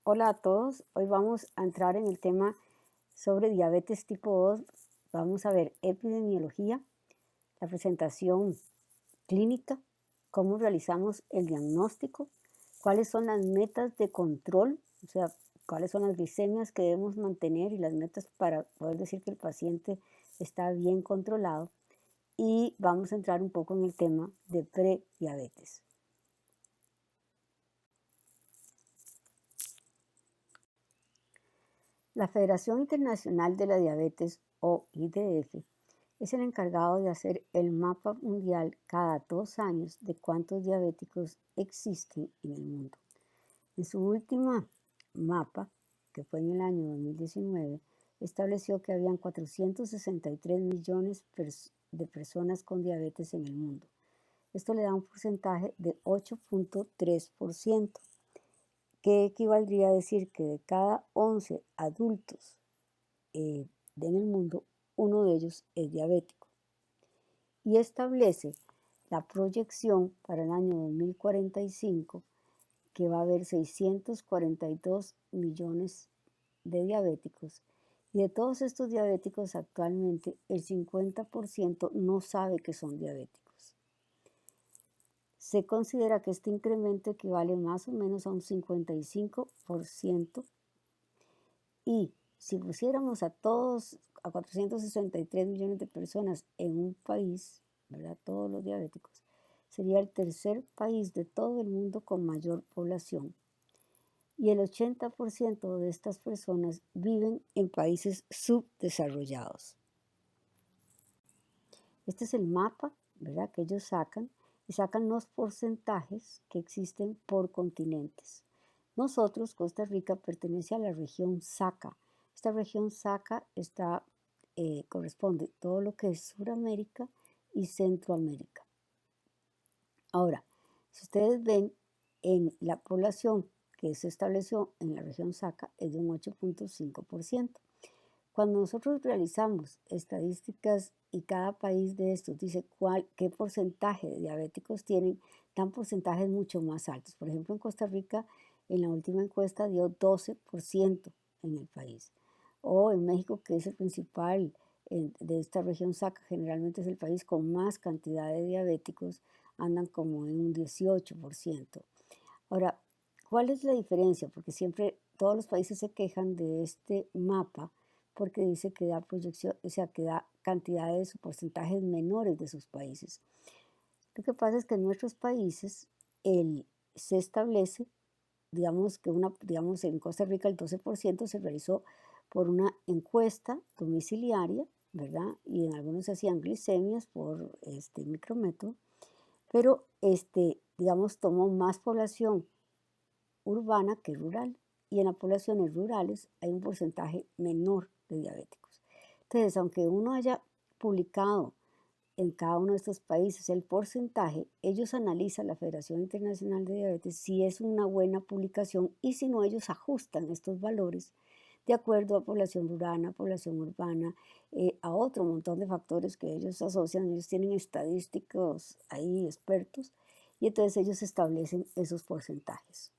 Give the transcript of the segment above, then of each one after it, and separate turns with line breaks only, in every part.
Hola a todos, hoy vamos a entrar en el tema sobre diabetes tipo 2. Vamos a ver epidemiología, la presentación clínica, cómo realizamos el diagnóstico, cuáles son las metas de control, o sea, cuáles son las glicemias que debemos mantener y las metas para poder decir que el paciente está bien controlado. Y vamos a entrar un poco en el tema de prediabetes. La Federación Internacional de la Diabetes, o IDF, es el encargado de hacer el mapa mundial cada 2 años de cuántos diabéticos existen en el mundo. En su última mapa, que fue en el año 2019, estableció que habían 463 millones de personas con diabetes en el mundo. Esto le da un porcentaje de 8.3%. que equivaldría a decir que de cada 11 adultos en el mundo, uno de ellos es diabético. Y establece la proyección para el año 2045 que va a haber 642 millones de diabéticos. Y de todos estos diabéticos actualmente, el 50% no sabe que son diabéticos. Se considera que este incremento equivale más o menos a un 55%, y si pusiéramos a 463 millones de personas en un país, ¿verdad? Todos los diabéticos, sería el tercer país de todo el mundo con mayor población, y el 80% de estas personas viven en países subdesarrollados. Este es el mapa, ¿verdad?, que ellos sacan. Y sacan los porcentajes que existen por continentes. Nosotros, Costa Rica, pertenece a la región SACA. Esta región SACA corresponde todo lo que es Suramérica y Centroamérica. Ahora, si ustedes ven, en la población que se estableció en la región SACA es de un 8.5%. Cuando nosotros realizamos estadísticas y cada país de estos dice qué porcentaje de diabéticos tienen, dan porcentajes mucho más altos. Por ejemplo, en Costa Rica, en la última encuesta dio 12% en el país. O en México, que es el principal de esta región SACA, generalmente es el país con más cantidad de diabéticos, andan como en un 18%. Ahora, ¿cuál es la diferencia? Porque siempre todos los países se quejan de este mapa, porque dice que da proyección, o sea, que da cantidades o porcentajes menores de sus países. Lo que pasa es que en nuestros países se establece, digamos en Costa Rica el 12% se realizó por una encuesta domiciliaria, ¿verdad? Y en algunos se hacían glicemias por micrométodo, pero tomó más población urbana que rural, y en las poblaciones rurales hay un porcentaje menor de diabéticos. Entonces, aunque uno haya publicado en cada uno de estos países el porcentaje, ellos analizan, la Federación Internacional de Diabetes, si es una buena publicación, y si no, ellos ajustan estos valores de acuerdo a población rural, a población urbana, a otro montón de factores que ellos asocian. Ellos tienen estadísticos ahí expertos, y entonces ellos establecen esos porcentajes.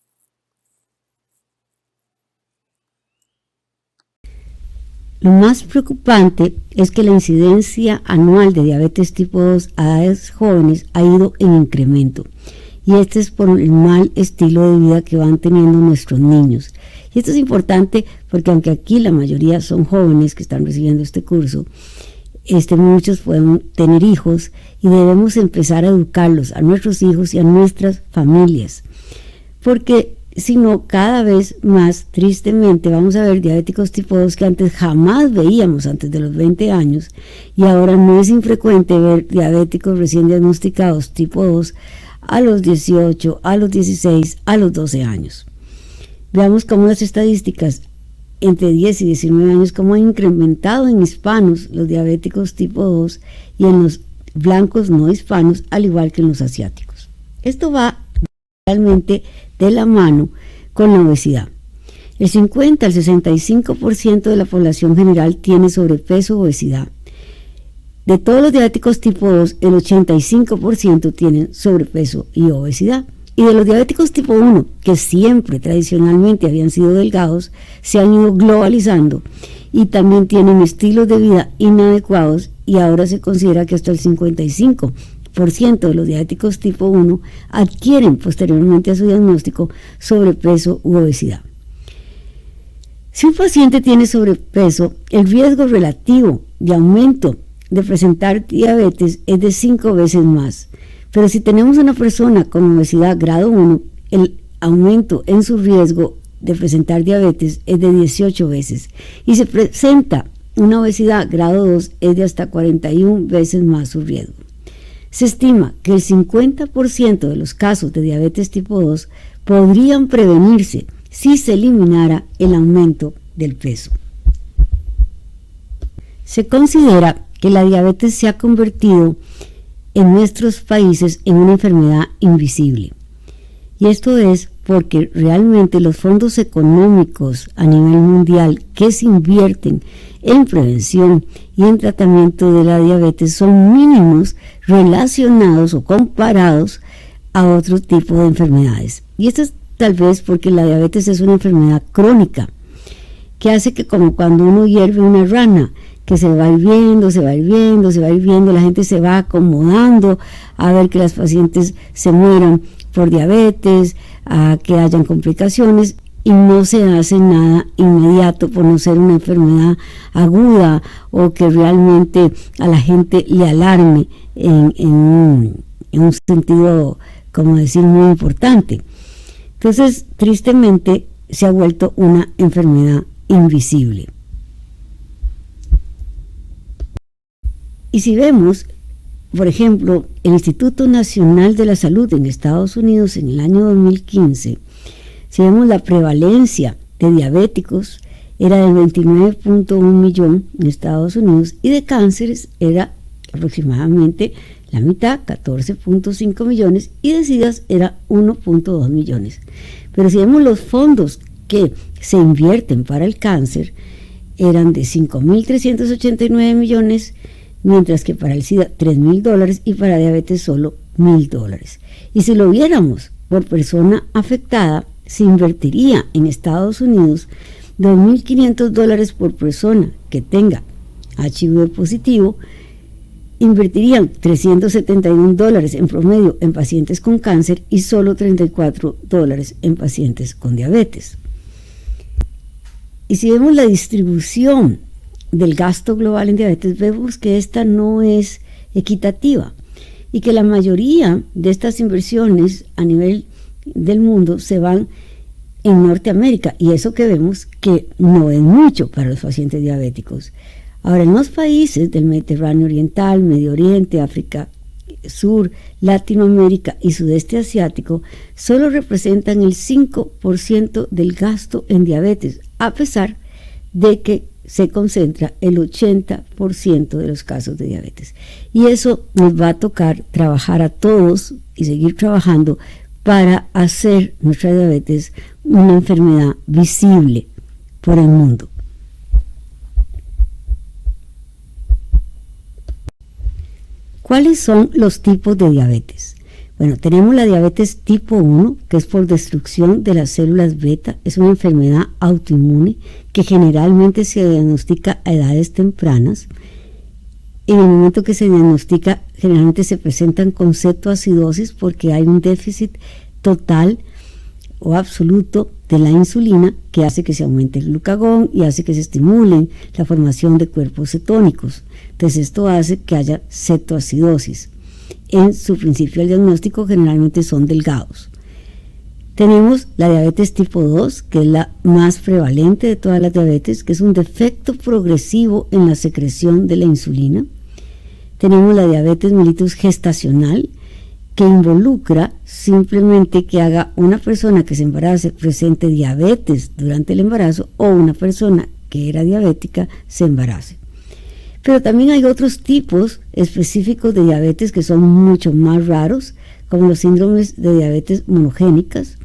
Lo más preocupante es que la incidencia anual de diabetes tipo 2 a edades jóvenes ha ido en incremento, y este es por el mal estilo de vida que van teniendo nuestros niños. Y esto es importante porque aunque aquí la mayoría son jóvenes que están recibiendo este curso, muchos pueden tener hijos, y debemos empezar a educarlos, a nuestros hijos y a nuestras familias, porque si no, cada vez más tristemente vamos a ver diabéticos tipo 2 que antes jamás veíamos antes de los 20 años, y ahora no es infrecuente ver diabéticos recién diagnosticados tipo 2 a los 18, a los 16, a los 12 años. Veamos cómo las estadísticas entre 10 y 19 años, cómo han incrementado en hispanos los diabéticos tipo 2 y en los blancos no hispanos, al igual que en los asiáticos. Esto va realmente de la mano con la obesidad. El 50 al 65% de la población general tiene sobrepeso o obesidad. De todos los diabéticos tipo 2, el 85% tienen sobrepeso y obesidad. Y de los diabéticos tipo 1, que siempre tradicionalmente habían sido delgados, se han ido globalizando y también tienen estilos de vida inadecuados, y ahora se considera que hasta el 55% de los diabéticos tipo 1 adquieren posteriormente a su diagnóstico sobrepeso u obesidad. Si un paciente tiene sobrepeso, el riesgo relativo de aumento de presentar diabetes es de 5 veces más. Pero si tenemos una persona con obesidad grado 1, el aumento en su riesgo de presentar diabetes es de 18 veces. Y si presenta una obesidad grado 2, es de hasta 41 veces más su riesgo. Se estima que el 50% de los casos de diabetes tipo 2 podrían prevenirse si se eliminara el aumento del peso. Se considera que la diabetes se ha convertido en nuestros países en una enfermedad invisible. Y esto es porque realmente los fondos económicos a nivel mundial que se invierten en prevención y en tratamiento de la diabetes son mínimos relacionados o comparados a otro tipo de enfermedades. Y esto es tal vez porque la diabetes es una enfermedad crónica, que hace que, como cuando uno hierve una rana, que se va hirviendo, se va hirviendo, se va hirviendo, la gente se va acomodando a ver que las pacientes se mueran por diabetes, a que hayan complicaciones, y no se hace nada inmediato por no ser una enfermedad aguda o que realmente a la gente le alarme en un sentido, como decir, muy importante. Entonces, tristemente, se ha vuelto una enfermedad invisible. Y si vemos, por ejemplo, el Instituto Nacional de la Salud en Estados Unidos en el año 2015, si vemos la prevalencia de diabéticos, era del 29.1 millón en Estados Unidos, y de cánceres era aproximadamente la mitad, 14.5 millones, y de SIDA era 1.2 millones. Pero si vemos los fondos que se invierten para el cáncer, eran de 5.389 millones, mientras que para el SIDA $3.000 y para diabetes solo $1.000. Y si lo viéramos por persona afectada, se invertiría en Estados Unidos $2.500 por persona que tenga HIV positivo, invertirían $371 en promedio en pacientes con cáncer y solo $34 en pacientes con diabetes. Y si vemos la distribución del gasto global en diabetes, vemos que esta no es equitativa y que la mayoría de estas inversiones a nivel del mundo se van en Norteamérica, y eso que vemos que no es mucho para los pacientes diabéticos. Ahora, en los países del Mediterráneo Oriental, Medio Oriente, África Sur, Latinoamérica y Sudeste Asiático, solo representan el 5% del gasto en diabetes, a pesar de que se concentra el 80% de los casos de diabetes. Y eso nos va a tocar trabajar a todos y seguir trabajando para hacer nuestra diabetes una enfermedad visible por el mundo. ¿Cuáles son los tipos de diabetes? Bueno, tenemos la diabetes tipo 1, que es por destrucción de las células beta. Es una enfermedad autoinmune que generalmente se diagnostica a edades tempranas. En el momento que se diagnostica, generalmente se presentan con cetoacidosis porque hay un déficit total o absoluto de la insulina que hace que se aumente el glucagón y hace que se estimulen la formación de cuerpos cetónicos. Entonces esto hace que haya cetoacidosis. En su principio el diagnóstico generalmente son delgados. Tenemos la diabetes tipo 2, que es la más prevalente de todas las diabetes, que es un defecto progresivo en la secreción de la insulina. Tenemos la diabetes mellitus gestacional, que involucra simplemente que haga una persona que se embarace presente diabetes durante el embarazo, o una persona que era diabética se embarace. Pero también hay otros tipos específicos de diabetes que son mucho más raros, como los síndromes de diabetes monogénicas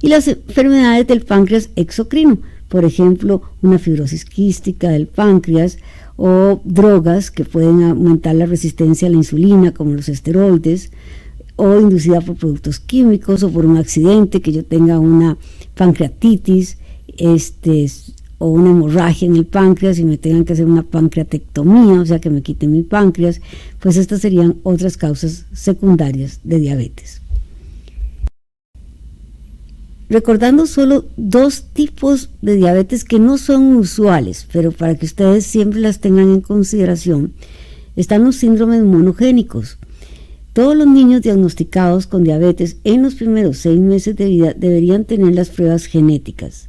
y las enfermedades del páncreas exocrino, por ejemplo, una fibrosis quística del páncreas, o drogas que pueden aumentar la resistencia a la insulina, como los esteroides, o inducida por productos químicos o por un accidente, que yo tenga una pancreatitis, o una hemorragia en el páncreas y me tengan que hacer una pancreatectomía, o sea que me quiten mi páncreas, pues estas serían otras causas secundarias de diabetes. Recordando solo dos tipos de diabetes que no son usuales, pero para que ustedes siempre las tengan en consideración, están los síndromes monogénicos. Todos los niños diagnosticados con diabetes en los primeros 6 meses de vida deberían tener las pruebas genéticas.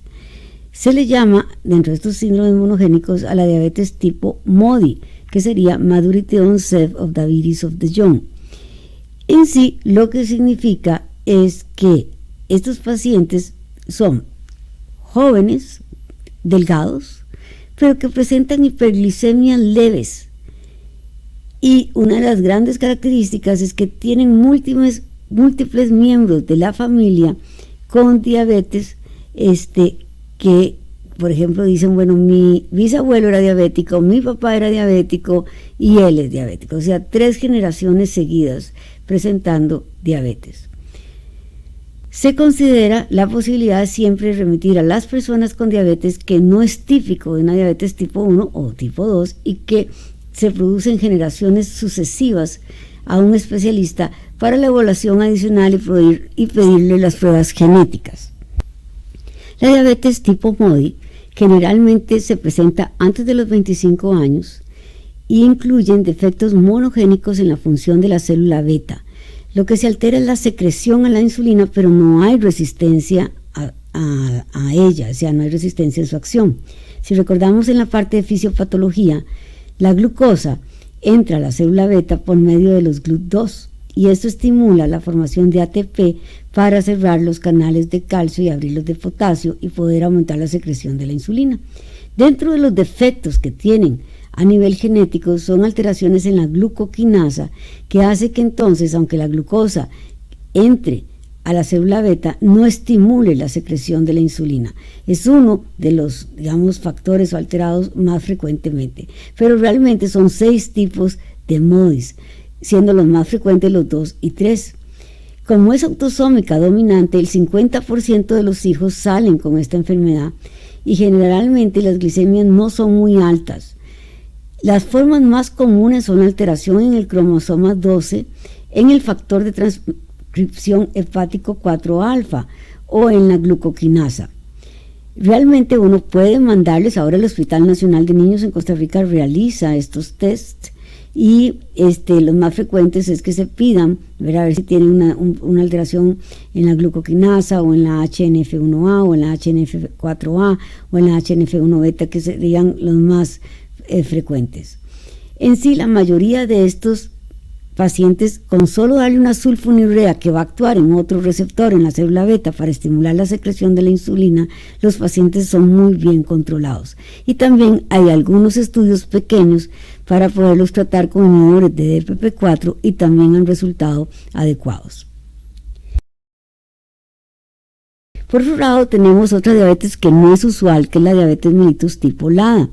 Se le llama, dentro de estos síndromes monogénicos, a la diabetes tipo MODY, que sería Maturity Onset of Diabetes of the Young. En sí, lo que significa es que estos pacientes son jóvenes, delgados, pero que presentan hiperglicemias leves. Y una de las grandes características es que tienen múltiples miembros de la familia con diabetes, que, por ejemplo, dicen, bueno, mi bisabuelo era diabético, mi papá era diabético y él es diabético. O sea, 3 generaciones seguidas presentando diabetes. Se considera la posibilidad siempre de remitir a las personas con diabetes que no es típico de una diabetes tipo 1 o tipo 2 y que se producen generaciones sucesivas a un especialista para la evaluación adicional y pedirle las pruebas genéticas. La diabetes tipo MODY generalmente se presenta antes de los 25 años y incluyen defectos monogénicos en la función de la célula beta. Lo que se altera es la secreción a la insulina, pero no hay resistencia a ella, o sea, no hay resistencia en su acción. Si recordamos en la parte de fisiopatología, la glucosa entra a la célula beta por medio de los GLUT2 y esto estimula la formación de ATP para cerrar los canales de calcio y abrirlos de potasio y poder aumentar la secreción de la insulina. Dentro de los defectos que tienen a nivel genético son alteraciones en la glucoquinasa que hace que entonces, aunque la glucosa entre a la célula beta, no estimule la secreción de la insulina. Es uno de los, factores alterados más frecuentemente. Pero realmente son 6 tipos de MODYs, siendo los más frecuentes los 2 y 3. Como es autosómica dominante, el 50% de los hijos salen con esta enfermedad y generalmente las glicemias no son muy altas. Las formas más comunes son alteración en el cromosoma 12, en el factor de transcripción hepático 4-alfa o en la glucoquinasa. Realmente uno puede mandarles, ahora el Hospital Nacional de Niños en Costa Rica realiza estos tests y los más frecuentes es que se pidan a ver si tienen una alteración en la glucoquinasa o en la HNF1A o en la HNF4A o en la HNF1 beta, que serían los más frecuentes. En sí, la mayoría de estos pacientes, con solo darle una sulfonilurea que va a actuar en otro receptor en la célula beta para estimular la secreción de la insulina, los pacientes son muy bien controlados. Y también hay algunos estudios pequeños para poderlos tratar con inhibidores de DPP4 y también han resultado adecuados. Por otro lado, tenemos otra diabetes que no es usual, que es la diabetes mellitus tipo LADA.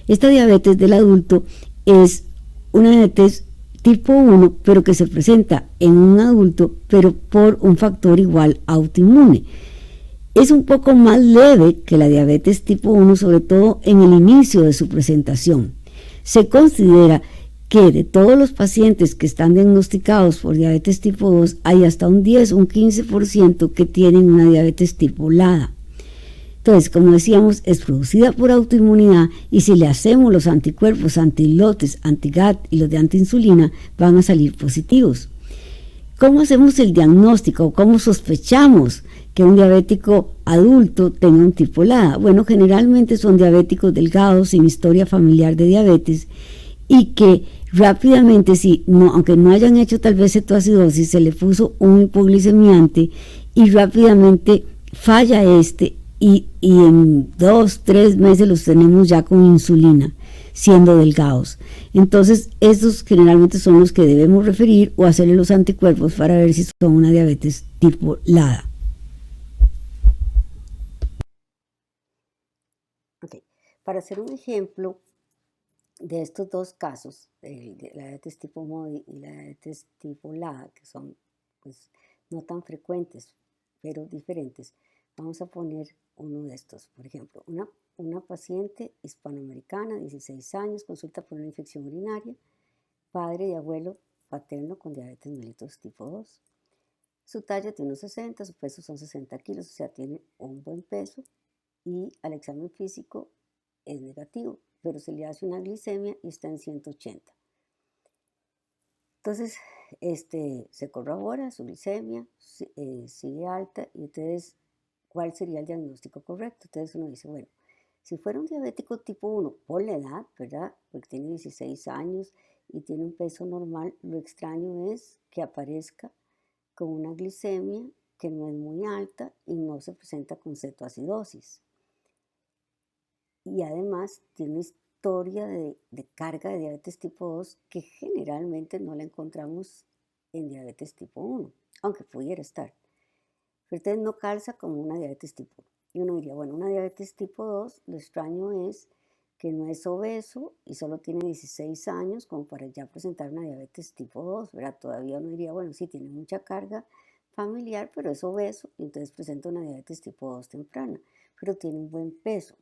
Esta diabetes del adulto es una diabetes tipo 1, pero que se presenta en un adulto, pero por un factor igual autoinmune. Es un poco más leve que la diabetes tipo 1, sobre todo en el inicio de su presentación. Se considera que de todos los pacientes que están diagnosticados por diabetes tipo 2, hay hasta un 10 o un 15% que tienen una diabetes tipo LADA. Entonces, como decíamos, es producida por autoinmunidad y si le hacemos los anticuerpos anti-lotes, anti-GAT y los de antiinsulina, van a salir positivos. ¿Cómo hacemos el diagnóstico? ¿Cómo sospechamos que un diabético adulto tenga un tipo LADA? Bueno, generalmente son diabéticos delgados, sin historia familiar de diabetes y que rápidamente, aunque no hayan hecho tal vez cetoacidosis, se le puso un hipoglicemiante y rápidamente falla y en 2-3 meses los tenemos ya con insulina, siendo delgados. Entonces, estos generalmente son los que debemos referir o hacerle los anticuerpos para ver si son una diabetes tipo LADA. Okay. Para hacer un ejemplo de estos dos casos, de la diabetes tipo MODY y la diabetes tipo LADA, que son pues no tan frecuentes, pero diferentes. Vamos a poner uno de estos, por ejemplo, una paciente hispanoamericana, 16 años, consulta por una infección urinaria, padre y abuelo paterno con diabetes mellitus tipo 2. Su talla tiene 1,60, su peso son 60 kilos, o sea, tiene un buen peso y al examen físico es negativo, pero se le hace una glicemia y está en 180. Entonces, se corrobora su glicemia, sigue alta y entonces, ¿cuál sería el diagnóstico correcto? Entonces uno dice, bueno, si fuera un diabético tipo 1 por la edad, ¿verdad? Porque tiene 16 años y tiene un peso normal, lo extraño es que aparezca con una glicemia que no es muy alta y no se presenta con cetoacidosis. Y además tiene una historia de carga de diabetes tipo 2 que generalmente no la encontramos en diabetes tipo 1, aunque pudiera estar. Pero entonces no calza como una diabetes tipo 1. Y uno diría, bueno, una diabetes tipo 2, lo extraño es que no es obeso y solo tiene 16 años como para ya presentar una diabetes tipo 2, ¿verdad? Todavía uno diría, bueno, sí, tiene mucha carga familiar, pero es obeso y entonces presenta una diabetes tipo 2 temprana, pero tiene un buen peso.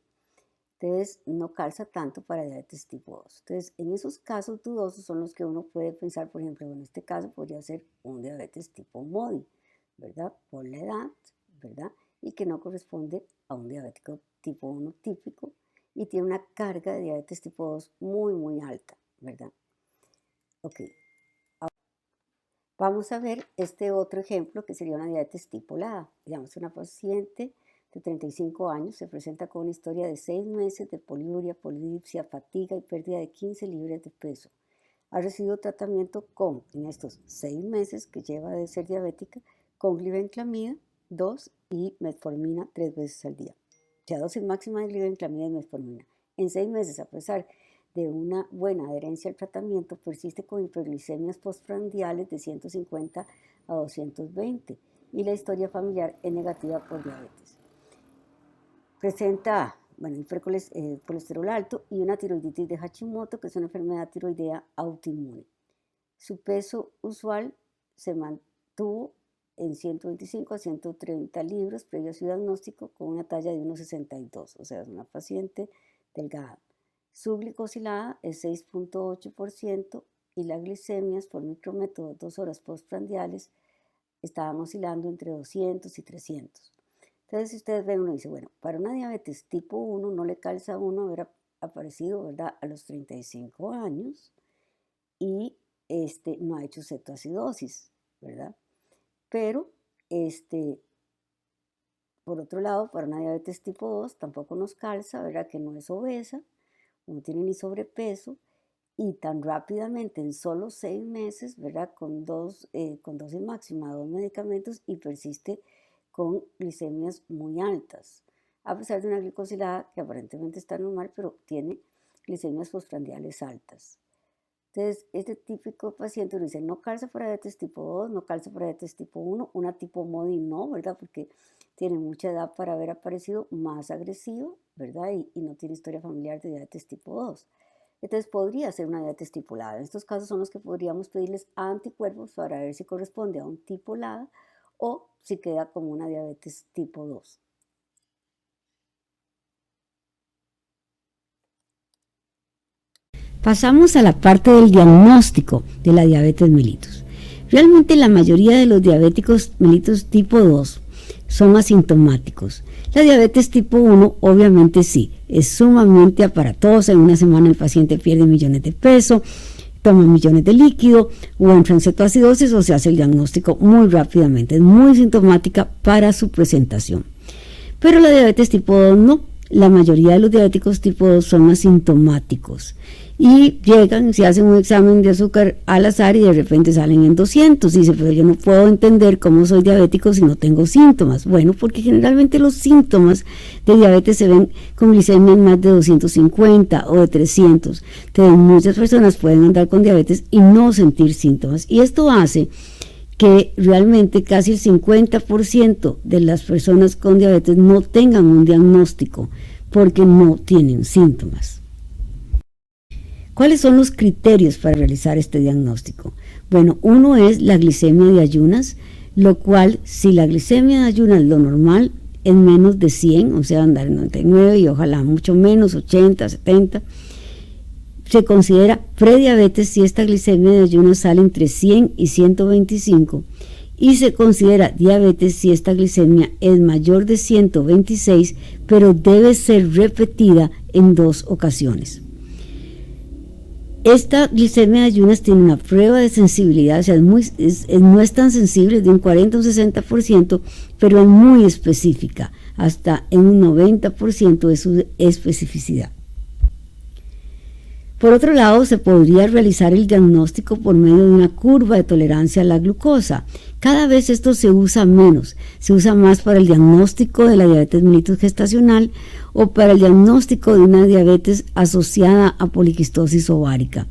Entonces no calza tanto para diabetes tipo 2. Entonces en esos casos dudosos son los que uno puede pensar, por ejemplo, en este caso podría ser un diabetes tipo MODY, ¿verdad? Por la edad, ¿verdad? Y que no corresponde a un diabético tipo 1 típico y tiene una carga de diabetes tipo 2 muy, muy alta, ¿verdad? Ok. Vamos a ver este otro ejemplo que sería una diabetes tipo LADA. Digamos, una paciente de 35 años se presenta con una historia de 6 meses de poliuria, polidipsia, fatiga y pérdida de 15 libras de peso. Ha recibido tratamiento en estos 6 meses que lleva de ser diabética, con glibenclamida 2 y metformina 3 veces al día. O sea, dosis máxima de glibenclamida y metformina. En 6 meses, a pesar de una buena adherencia al tratamiento, persiste con hiperglicemias postprandiales de 150 a 220 y la historia familiar es negativa por diabetes. Presenta, colesterol alto y una tiroiditis de Hashimoto, que es una enfermedad tiroidea autoinmune. Su peso usual se mantuvo en 125 a 130 libras previo a su diagnóstico con una talla de 1,62, o sea, es una paciente delgada. Su glicosilada es 6.8% y las glicemias por micrométodo 2 horas postprandiales estaban oscilando entre 200 y 300. Entonces, si ustedes ven, uno dice, bueno, para una diabetes tipo 1 no le calza a uno haber aparecido, ¿verdad?, a los 35 años y no ha hecho cetoacidosis, ¿verdad? Pero, por otro lado, para una diabetes tipo 2 tampoco nos calza, ¿verdad?, que no es obesa, no tiene ni sobrepeso y tan rápidamente en solo 6 meses, ¿verdad?, con dosis máxima de 2 medicamentos y persiste con glicemias muy altas, a pesar de una glicosilada que aparentemente está normal, pero tiene glicemias postprandiales altas. Entonces, este típico paciente nos dice, no calza para diabetes tipo 2, no calza para diabetes tipo 1, una tipo MODY no, ¿verdad? Porque tiene mucha edad para haber aparecido, más agresivo, ¿verdad? Y no tiene historia familiar de diabetes tipo 2. Entonces, podría ser una diabetes tipo LADA. En estos casos son los que podríamos pedirles anticuerpos para ver si corresponde a un tipo LADA o si queda como una diabetes tipo 2. Pasamos a la parte del diagnóstico de la diabetes mellitus. Realmente la mayoría de los diabéticos mellitus tipo 2 son asintomáticos. La diabetes tipo 1 obviamente sí, es sumamente aparatosa. En una semana el paciente pierde millones de peso, toma millones de líquido o entra en cetoacidosis o se hace el diagnóstico muy rápidamente. Es muy sintomática para su presentación. Pero la diabetes tipo 2 no. La mayoría de los diabéticos tipo 2 son asintomáticos y llegan, se hacen un examen de azúcar al azar y de repente salen en 200. Dice, pero yo no puedo entender cómo soy diabético si no tengo síntomas. Bueno, porque generalmente los síntomas de diabetes se ven con glicemia en más de 250 o de 300. Entonces muchas personas pueden andar con diabetes y no sentir síntomas. Y esto hace que realmente casi el 50% de las personas con diabetes no tengan un diagnóstico porque no tienen síntomas. ¿Cuáles son los criterios para realizar este diagnóstico? Bueno, uno es la glicemia de ayunas, lo cual, si la glicemia de ayunas, lo normal es menos de 100, o sea, andar en 99 y ojalá mucho menos, 80, 70, se considera prediabetes si esta glicemia de ayunas sale entre 100 y 125, y se considera diabetes si esta glicemia es mayor de 126, pero debe ser repetida en 2 ocasiones. Esta glicemia de ayunas tiene una prueba de sensibilidad, o sea, no es tan sensible, es de un 40 a un 60%, pero es muy específica, hasta en un 90% de su especificidad. Por otro lado, se podría realizar el diagnóstico por medio de una curva de tolerancia a la glucosa. Cada vez esto se usa menos, se usa más para el diagnóstico de la diabetes mellitus gestacional o para el diagnóstico de una diabetes asociada a poliquistosis ovárica.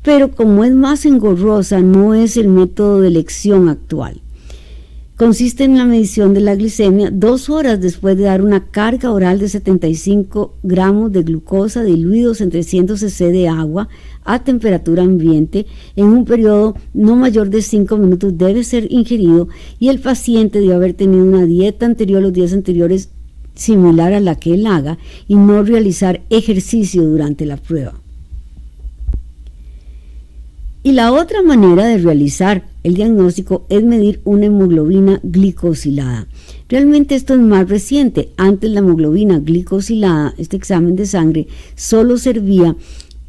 Pero como es más engorrosa, no es el método de elección actual. Consiste en la medición de la glicemia 2 horas después de dar una carga oral de 75 gramos de glucosa diluidos en 300 cc de agua a temperatura ambiente en un periodo no mayor de 5 minutos debe ser ingerido, y el paciente debe haber tenido una dieta anterior los días anteriores similar a la que él haga y no realizar ejercicio durante la prueba. Y la otra manera de realizar el diagnóstico es medir una hemoglobina glicosilada. Realmente esto es más reciente. Antes la hemoglobina glicosilada, este examen de sangre, solo servía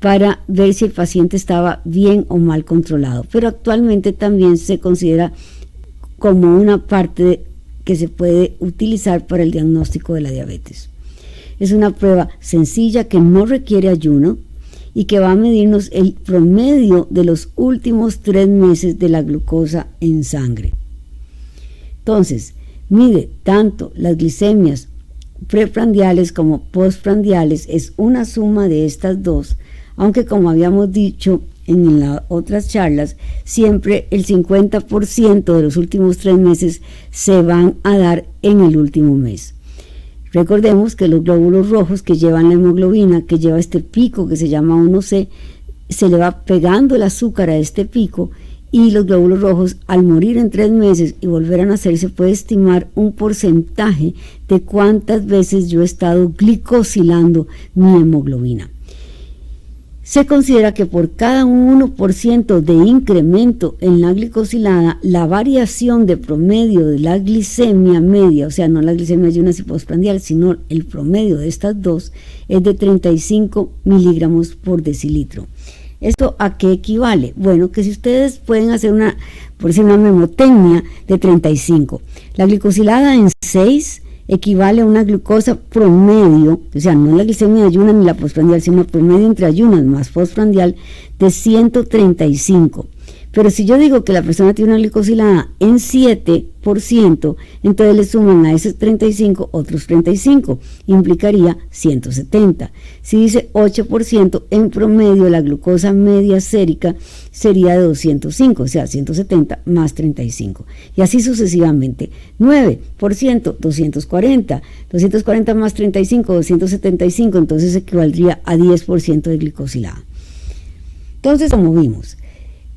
para ver si el paciente estaba bien o mal controlado, pero actualmente también se considera como una parte que se puede utilizar para el diagnóstico de la diabetes. Es una prueba sencilla que no requiere ayuno y que va a medirnos el promedio de los últimos 3 meses de la glucosa en sangre. Entonces, mide tanto las glicemias preprandiales como postprandiales, es una suma de estas dos, aunque como habíamos dicho en las otras charlas, siempre el 50% de los últimos 3 meses se van a dar en el último mes. Recordemos que los glóbulos rojos que llevan la hemoglobina, que lleva este pico que se llama 1C, se le va pegando el azúcar a este pico, y los glóbulos rojos al morir en 3 meses y volver a nacer se puede estimar un porcentaje de cuántas veces yo he estado glicosilando mi hemoglobina. Se considera que por cada 1% de incremento en la glicosilada, la variación de promedio de la glicemia media, o sea, no la glicemia ayunas y postprandial, sino el promedio de estas dos, es de 35 miligramos por decilitro. ¿Esto a qué equivale? Bueno, que si ustedes pueden hacer una memotecnia de 35, la glicosilada en 6 equivale a una glucosa promedio, o sea, no la glicemia de ayunas ni la postprandial, sino promedio entre ayunas más postprandial de 135. Pero si yo digo que la persona tiene una glicosilada en 7%, entonces le suman a esos 35 otros 35, implicaría 170. Si dice 8%, en promedio la glucosa media sérica sería de 205, o sea, 170 más 35. Y así sucesivamente. 9%, 240. 240 más 35, 275, entonces equivaldría a 10% de glicosilada. Entonces, como vimos,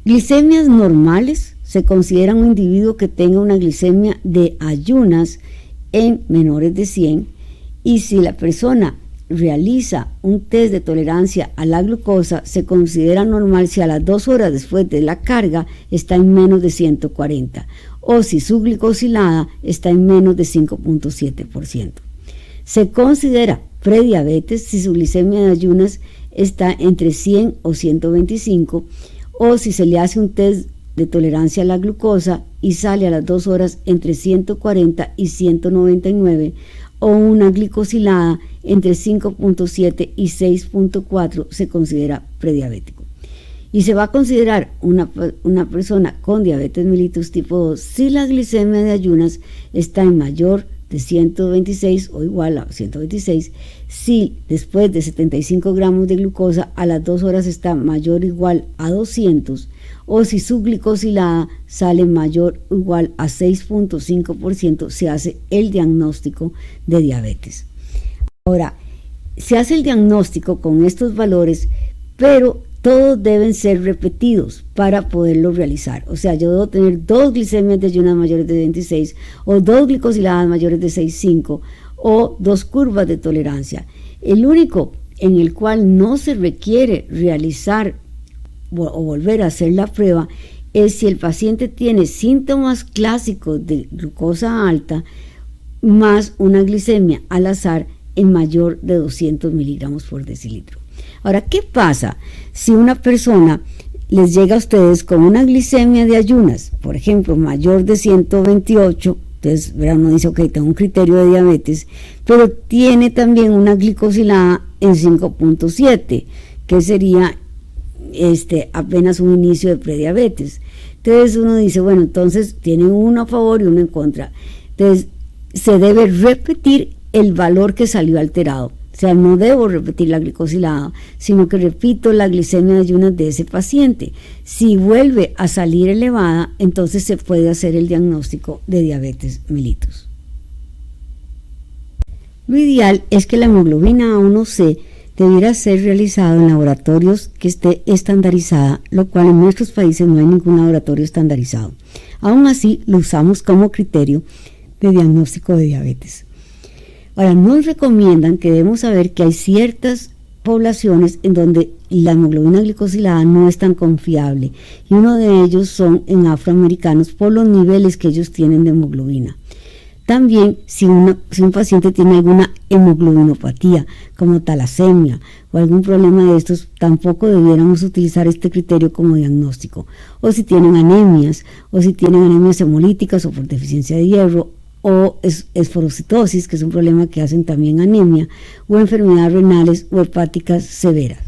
glicemias normales se considera un individuo que tenga una glicemia de ayunas en menores de 100, y si la persona realiza un test de tolerancia a la glucosa, se considera normal si a las 2 horas después de la carga está en menos de 140, o si su glicosilada está en menos de 5.7%. Se considera prediabetes si su glicemia de ayunas está entre 100 o 125, o si se le hace un test de tolerancia a la glucosa y sale a las 2 horas entre 140 y 199, o una glicosilada entre 5.7 y 6.4, se considera prediabético. Y se va a considerar una persona con diabetes mellitus tipo 2 si la glicemia de ayunas está en mayor de 126 o igual a 126, si después de 75 gramos de glucosa a las 2 horas está mayor o igual a 200, o si su glicosilada sale mayor o igual a 6.5%, se hace el diagnóstico de diabetes. Ahora, se hace el diagnóstico con estos valores, pero todos deben ser repetidos para poderlo realizar. O sea, yo debo tener 2 glicemias de ayunas mayores de 26 o 2 glicosiladas mayores de 6,5 o 2 curvas de tolerancia. El único en el cual no se requiere realizar o volver a hacer la prueba es si el paciente tiene síntomas clásicos de glucosa alta más una glicemia al azar en mayor de 200 miligramos por decilitro. Ahora, ¿qué pasa si una persona les llega a ustedes con una glicemia de ayunas, por ejemplo, mayor de 128? Entonces, uno dice, ok, tengo un criterio de diabetes, pero tiene también una glicosilada en 5.7, que sería apenas un inicio de prediabetes. Entonces uno dice, bueno, entonces tiene uno a favor y uno en contra. Entonces se debe repetir el valor que salió alterado. O sea, no debo repetir la glicosilada, sino que repito la glicemia de ayunas de ese paciente. Si vuelve a salir elevada, entonces se puede hacer el diagnóstico de diabetes mellitus. Lo ideal es que la hemoglobina A1C debiera ser realizado en laboratorios que esté estandarizada, lo cual en nuestros países no hay ningún laboratorio estandarizado. Aún así, lo usamos como criterio de diagnóstico de diabetes. Ahora, nos recomiendan que debemos saber que hay ciertas poblaciones en donde la hemoglobina glicosilada no es tan confiable, y uno de ellos son en afroamericanos por los niveles que ellos tienen de hemoglobina. También si un paciente tiene alguna hemoglobinopatía como talasemia o algún problema de estos, tampoco debiéramos utilizar este criterio como diagnóstico. O si tienen anemias, o si tienen anemias hemolíticas o por deficiencia de hierro, o esferocitosis, que es un problema que hacen también anemia, o enfermedades renales o hepáticas severas.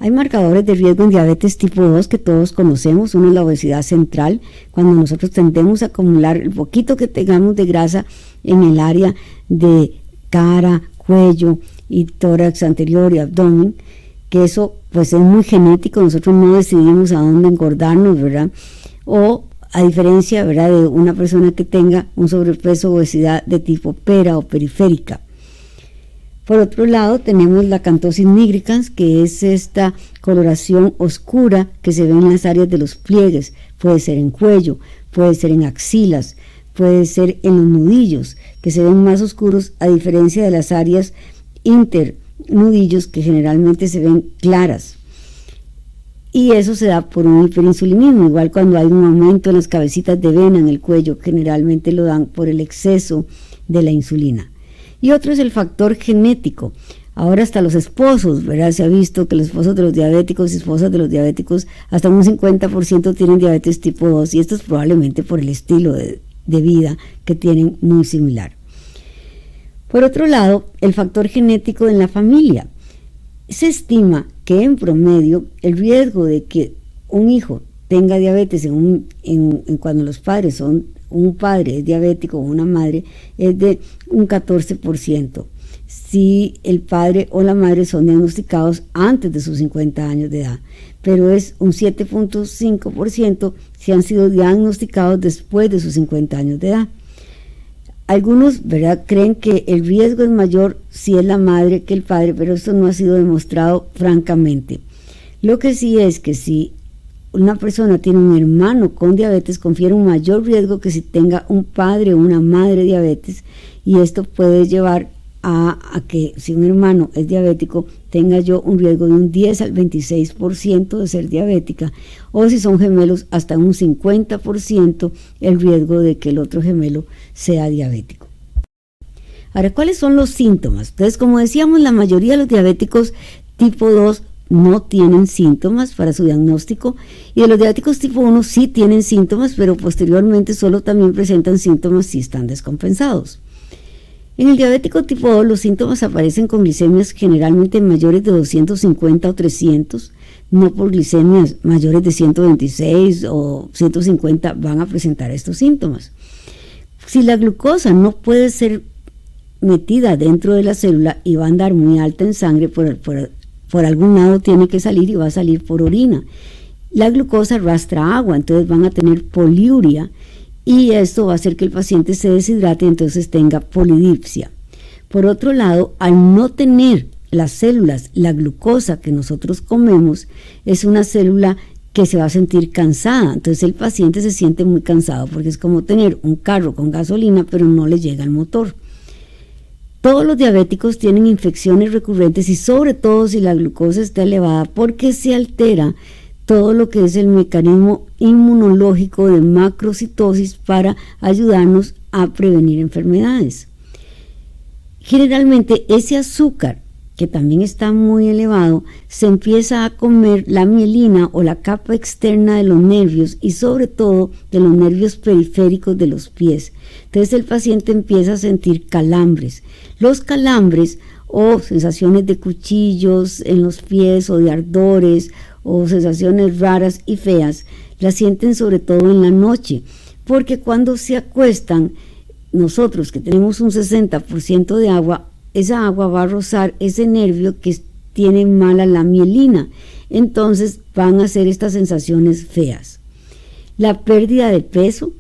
Hay marcadores de riesgo en diabetes tipo 2 que todos conocemos. Uno es la obesidad central, cuando nosotros tendemos a acumular el poquito que tengamos de grasa en el área de cara, cuello y tórax anterior y abdomen, que eso pues es muy genético, nosotros no decidimos a dónde engordarnos, ¿verdad? O a diferencia, ¿verdad?, de una persona que tenga un sobrepeso o obesidad de tipo pera o periférica. Por otro lado, tenemos la acantosis nigricans, que es esta coloración oscura que se ve en las áreas de los pliegues. Puede ser en cuello, puede ser en axilas, puede ser en los nudillos, que se ven más oscuros a diferencia de las áreas internudillos, que generalmente se ven claras. Y eso se da por un hiperinsulinismo, igual cuando hay un aumento en las cabecitas de vena en el cuello, generalmente lo dan por el exceso de la insulina. Y otro es el factor genético. Ahora hasta los esposos, ¿verdad? Se ha visto que los esposos de los diabéticos y esposas de los diabéticos hasta un 50% tienen diabetes tipo 2, y esto es probablemente por el estilo de vida que tienen muy similar. Por otro lado, el factor genético en la familia. Se estima que en promedio el riesgo de que un hijo tenga diabetes cuando los padres son un padre es diabético o una madre es de un 14%, si el padre o la madre son diagnosticados antes de sus 50 años de edad, pero es un 7.5% si han sido diagnosticados después de sus 50 años de edad. Algunos, ¿verdad?, creen que el riesgo es mayor si es la madre que el padre, pero esto no ha sido demostrado francamente. Lo que sí es que si una persona tiene un hermano con diabetes, confiere un mayor riesgo que si tenga un padre o una madre diabetes, y esto puede llevar a que si un hermano es diabético, tenga yo un riesgo de un 10 al 26% de ser diabética, o si son gemelos, hasta un 50% el riesgo de que el otro gemelo sea diabético. Ahora, ¿cuáles son los síntomas? Entonces, como decíamos, la mayoría de los diabéticos tipo 2 no tienen síntomas para su diagnóstico, y de los diabéticos tipo 1 sí tienen síntomas, pero posteriormente solo también presentan síntomas si están descompensados. En el diabético tipo 2 los síntomas aparecen con glicemias generalmente mayores de 250 o 300, no por glicemias mayores de 126 o 150 van a presentar estos síntomas. Si la glucosa no puede ser metida dentro de la célula y va a andar muy alta en sangre, por algún lado tiene que salir y va a salir por orina. La glucosa arrastra agua, entonces van a tener poliuria, y esto va a hacer que el paciente se deshidrate y entonces tenga polidipsia. Por otro lado, al no tener las células, la glucosa que nosotros comemos es una célula que se va a sentir cansada. Entonces el paciente se siente muy cansado porque es como tener un carro con gasolina pero no le llega el motor. Todos los diabéticos tienen infecciones recurrentes y sobre todo si la glucosa está elevada porque se altera todo lo que es el mecanismo inmunológico de macrocitosis para ayudarnos a prevenir enfermedades. Generalmente ese azúcar, que también está muy elevado, se empieza a comer la mielina o la capa externa de los nervios y sobre todo de los nervios periféricos de los pies. Entonces el paciente empieza a sentir calambres. Los calambres o sensaciones de cuchillos en los pies o de ardores o sensaciones raras y feas, las sienten sobre todo en la noche, porque cuando se acuestan, nosotros que tenemos un 60% de agua, esa agua va a rozar ese nervio que tiene mala la mielina, entonces van a hacer estas sensaciones feas. La pérdida de peso,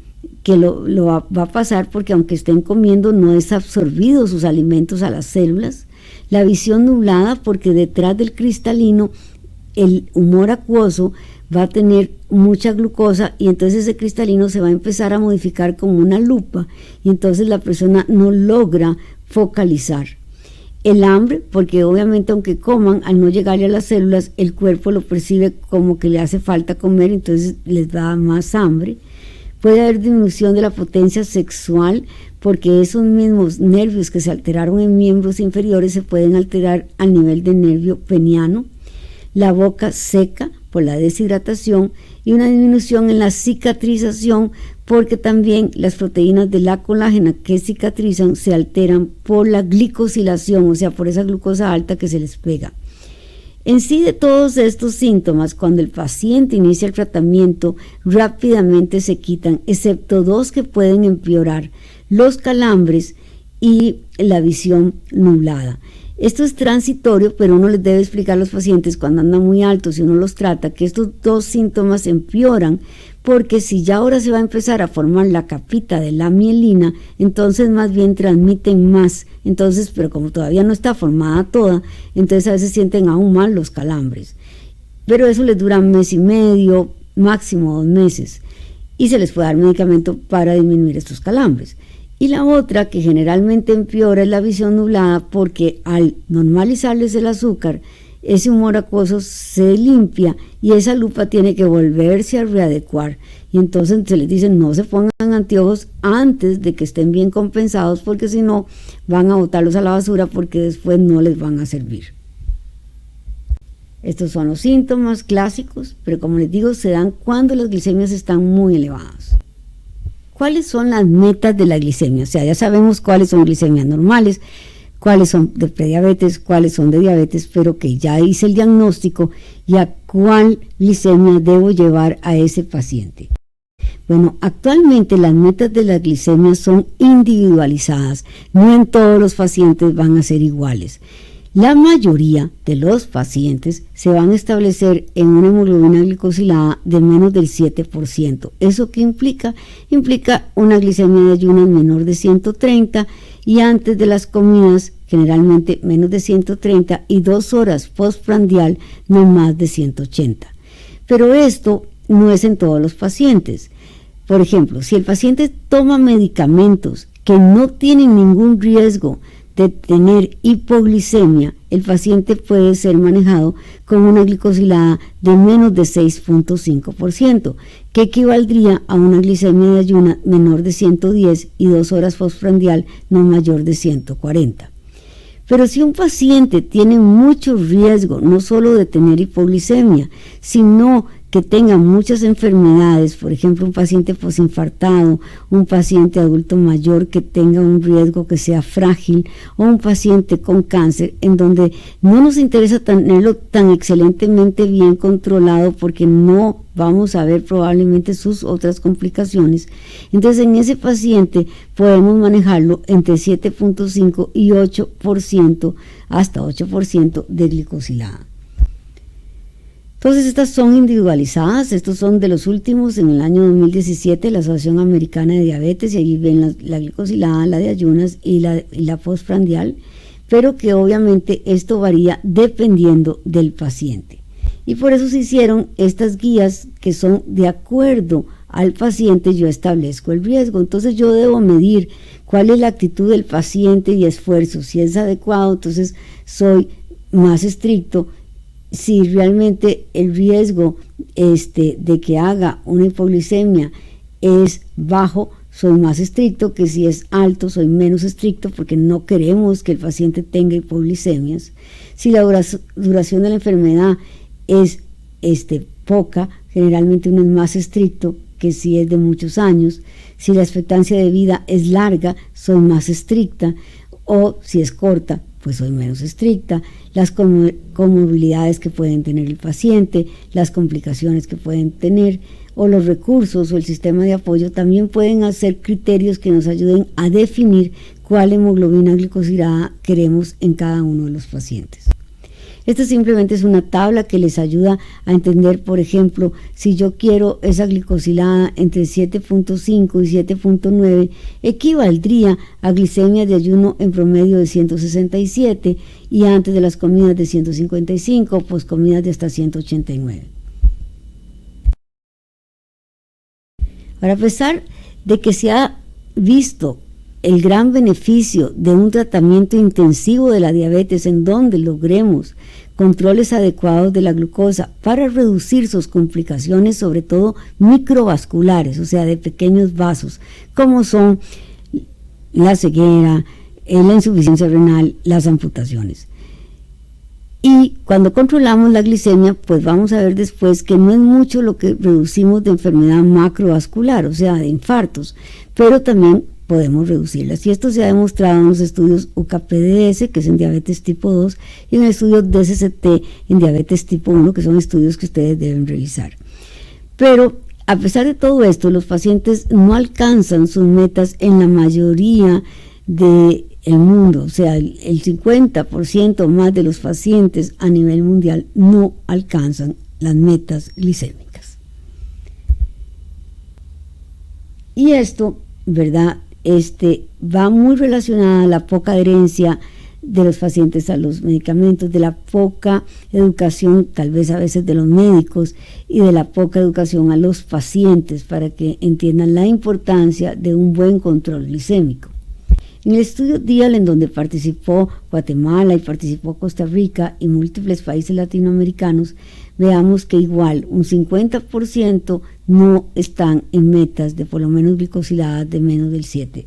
que va a pasar porque aunque estén comiendo no es absorbido sus alimentos a las células. La visión nublada porque detrás del cristalino el humor acuoso va a tener mucha glucosa y entonces ese cristalino se va a empezar a modificar como una lupa y entonces la persona no logra focalizar. El hambre, porque obviamente aunque coman, al no llegarle a las células, el cuerpo lo percibe como que le hace falta comer, entonces les da más hambre. Puede haber disminución de la potencia sexual, porque esos mismos nervios que se alteraron en miembros inferiores se pueden alterar al nivel del nervio peniano. La boca seca por la deshidratación y una disminución en la cicatrización porque también las proteínas de la colágena que cicatrizan se alteran por la glicosilación, o sea, por esa glucosa alta que se les pega. En sí, de todos estos síntomas, cuando el paciente inicia el tratamiento, rápidamente se quitan, excepto dos que pueden empeorar: los calambres y la visión nublada. Esto es transitorio, pero uno les debe explicar a los pacientes cuando andan muy altos y uno los trata que estos dos síntomas empeoran, porque si ya ahora se va a empezar a formar la capita de la mielina, entonces más bien transmiten más. Entonces, pero como todavía no está formada toda, entonces a veces sienten aún más los calambres. Pero eso les dura 1 mes y medio, máximo 2 meses, y se les puede dar medicamento para disminuir estos calambres. Y la otra que generalmente empeora es la visión nublada porque al normalizarles el azúcar, ese humor acuoso se limpia y esa lupa tiene que volverse a readecuar. Y entonces se les dice no se pongan anteojos antes de que estén bien compensados porque si no van a botarlos a la basura porque después no les van a servir. Estos son los síntomas clásicos, pero como les digo, se dan cuando las glicemias están muy elevadas. ¿Cuáles son las metas de la glicemia? O sea, ya sabemos cuáles son glicemias normales, cuáles son de prediabetes, cuáles son de diabetes, pero que ya hice el diagnóstico y a cuál glicemia debo llevar a ese paciente. Bueno, actualmente las metas de la glicemia son individualizadas, no en todos los pacientes van a ser iguales. La mayoría de los pacientes se van a establecer en una hemoglobina glicosilada de menos del 7%. ¿Eso qué implica? Implica una glicemia de ayunas menor de 130 y antes de las comidas generalmente menos de 130 y 2 horas postprandial no más de 180. Pero esto no es en todos los pacientes. Por ejemplo, si el paciente toma medicamentos que no tienen ningún riesgo de tener hipoglicemia, el paciente puede ser manejado con una glicosilada de menos de 6.5%, que equivaldría a una glicemia de ayuna menor de 110 y 2 horas postprandial no mayor de 140. Pero si un paciente tiene mucho riesgo, no solo de tener hipoglicemia, sino que tenga muchas enfermedades, por ejemplo, un paciente posinfartado, un paciente adulto mayor que tenga un riesgo que sea frágil, o un paciente con cáncer, en donde no nos interesa tenerlo tan excelentemente bien controlado porque no vamos a ver probablemente sus otras complicaciones. Entonces, en ese paciente podemos manejarlo entre 7.5 y 8%, hasta 8% de glicosilada. Entonces estas son individualizadas, estos son de los últimos en el año 2017, la Asociación Americana de Diabetes, y allí ven la glicosilada, la de ayunas y la postprandial. pero que obviamente esto varía dependiendo del paciente. Y por eso se hicieron estas guías que son de acuerdo al paciente, yo establezco el riesgo. Entonces yo debo medir cuál es la actitud del paciente y esfuerzo. Si es adecuado, entonces soy más estricto. Si realmente el riesgo de que haga una hipoglicemia es bajo, soy más estricto, que si es alto, soy menos estricto, porque no queremos que el paciente tenga hipoglicemias. Si la duración de la enfermedad es poca, generalmente uno es más estricto que si es de muchos años. Si la expectancia de vida es larga, soy más estricta, o si es corta, pues soy menos estricta. Las comorbilidades que pueden tener el paciente, las complicaciones que pueden tener, o los recursos o el sistema de apoyo también pueden hacer criterios que nos ayuden a definir cuál hemoglobina glicosilada queremos en cada uno de los pacientes. Esta simplemente es una tabla que les ayuda a entender, por ejemplo, si yo quiero esa glicosilada entre 7.5 y 7.9, equivaldría a glicemia de ayuno en promedio de 167 y antes de las comidas de 155, pues comidas de hasta 189. Ahora, a pesar de que se ha visto el gran beneficio de un tratamiento intensivo de la diabetes en donde logremos controles adecuados de la glucosa para reducir sus complicaciones, sobre todo microvasculares, o sea, de pequeños vasos, como son la ceguera, la insuficiencia renal, las amputaciones. Y cuando controlamos la glicemia, pues vamos a ver después que no es mucho lo que reducimos de enfermedad macrovascular, o sea, de infartos, pero también podemos reducirlas. Y esto se ha demostrado en los estudios UKPDS, que es en diabetes tipo 2, y en el estudio DSCT en diabetes tipo 1, que son estudios que ustedes deben revisar. Pero a pesar de todo esto, los pacientes no alcanzan sus metas en la mayoría del mundo. O sea, el 50% más de los pacientes a nivel mundial no alcanzan las metas glicémicas. Y esto, ¿verdad? Va muy relacionada a la poca adherencia de los pacientes a los medicamentos, de la poca educación, tal vez a veces de los médicos, y de la poca educación a los pacientes para que entiendan la importancia de un buen control glicémico. En el estudio DIAL, en donde participó Guatemala y participó Costa Rica y múltiples países latinoamericanos, veamos que igual un 50% no están en metas de por lo menos glicosiladas de menos del 7%.